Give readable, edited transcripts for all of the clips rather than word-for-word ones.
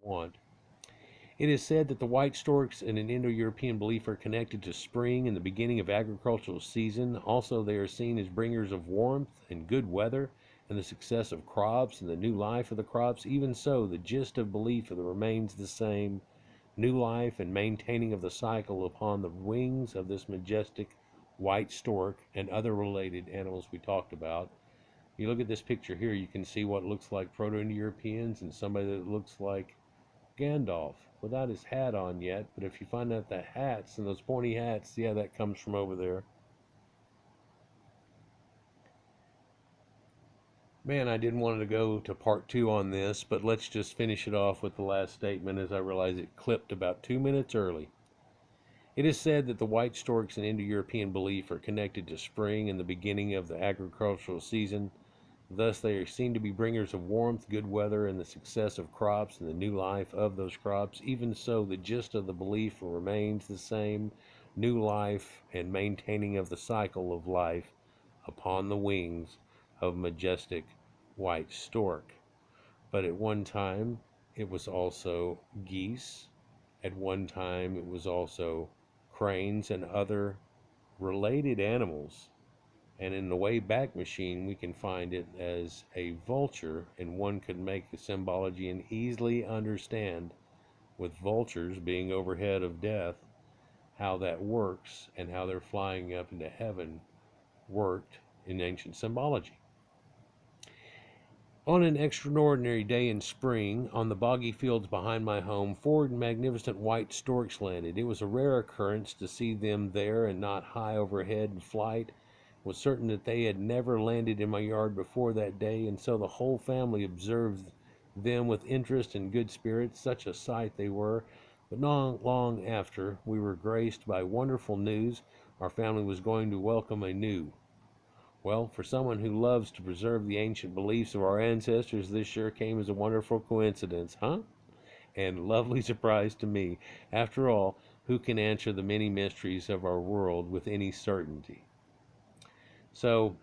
want. It is said that the white storks in an Indo-European belief are connected to spring and the beginning of agricultural season. Also, they are seen as bringers of warmth and good weather and the success of crops and the new life of the crops. Even so, the gist of belief remains the same: new life and maintaining of the cycle upon the wings of this majestic white stork and other related animals we talked about. You look at this picture here, you can see what looks like Proto-Indo-Europeans and somebody that looks like Gandalf without his hat on yet, but if you find out the hats and those pointy hats, yeah, that comes from over there. Man, I didn't want to go to part two on this, but let's just finish it off with the last statement as I realize it clipped about 2 minutes early. It is said that the white storks in Indo-European belief are connected to spring and the beginning of the agricultural season. Thus, they are seen to be bringers of warmth, good weather, and the success of crops and the new life of those crops. Even so, the gist of the belief remains the same: new life and maintaining of the cycle of life upon the wings of majestic white stork. But at one time, it was also geese. At one time, it was also cranes and other related animals. And in the Wayback Machine, we can find it as a vulture, and one could make the symbology and easily understand, with vultures being overhead of death, how that works and how their flying up into heaven worked in ancient symbology. On an extraordinary day in spring, on the boggy fields behind my home, four magnificent white storks landed. It was a rare occurrence to see them there and not high overhead in flight. I was certain that they had never landed in my yard before that day, and so the whole family observed them with interest and good spirits. Such a sight they were. But not long after, we were graced by wonderful news. Our family was going to welcome a new. Well, for someone who loves to preserve the ancient beliefs of our ancestors, this sure came as a wonderful coincidence, huh? And lovely surprise to me. After all, who can answer the many mysteries of our world with any certainty? So,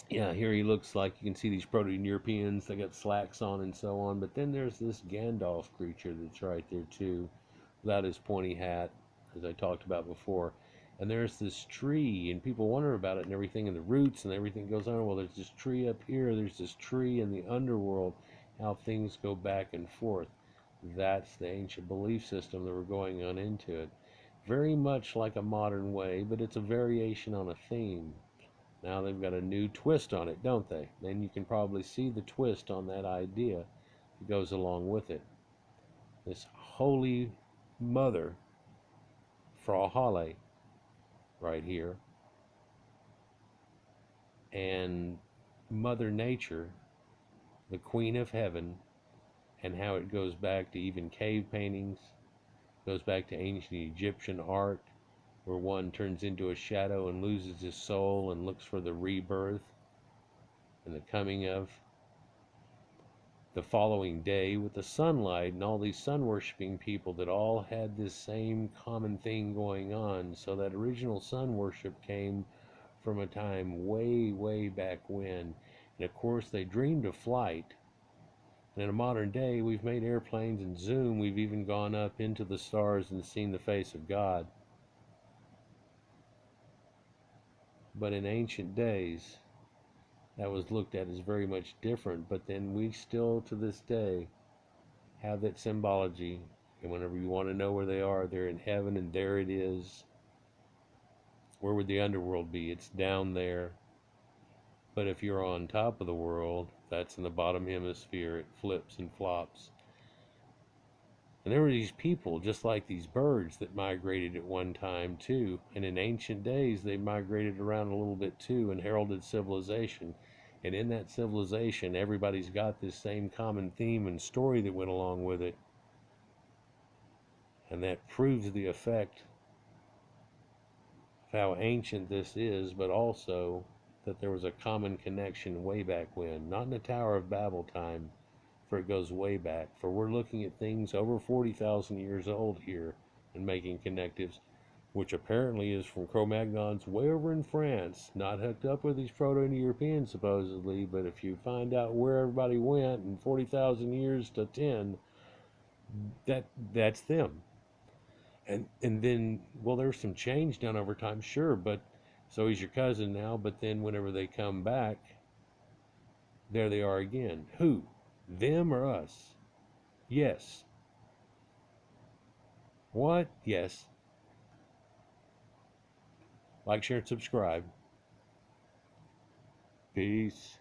yeah, here he looks like you can see these Proto-Europeans. They got slacks on and so on. But then there's this Gandalf creature that's right there too, without his pointy hat, as I talked about before. And there's this tree, and people wonder about it and everything, and the roots and everything goes on. Well, there's this tree up here. There's this tree in the underworld. How things go back and forth. That's the ancient belief system that we're going on into it. Very much like a modern way, but it's a variation on a theme. Now they've got a new twist on it, don't they? And you can probably see the twist on that idea that goes along with it. This holy mother, Frau Halle, right here, and Mother Nature, the Queen of Heaven, and how it goes back to even cave paintings, goes back to ancient Egyptian art, where one turns into a shadow and loses his soul and looks for the rebirth and the coming of the following day with the sunlight, and all these sun worshiping people that all had this same common thing going on. So that original sun worship came from a time way, way back when. And of course, they dreamed of flight. And in a modern day, we've made airplanes and zoom. We've even gone up into the stars and seen the face of God. But in ancient days, that was looked at as very much different. But then we still, to this day, have that symbology. And whenever you want to know where they are, they're in heaven, and there it is. Where would the underworld be? It's down there. But if you're on top of the world, that's in the bottom hemisphere. It flips and flops. And there were these people, just like these birds, that migrated at one time too. And in ancient days, they migrated around a little bit too and heralded civilization. And in that civilization, everybody's got this same common theme and story that went along with it. And that proves the effect of how ancient this is, but also that there was a common connection way back when. Not in the Tower of Babel time, for it goes way back. For we're looking at things over 40,000 years old here and making connectives, which apparently is from Cro-Magnons way over in France, not hooked up with these Proto-Europeans supposedly. But if you find out where everybody went in 40,000 years to 10, That that's them. And then, well, there's some change done over time, sure, but so he's your cousin now, but then whenever they come back, there they are again. Who? Them or us? Yes. What? Yes. Like, share, and subscribe. Peace.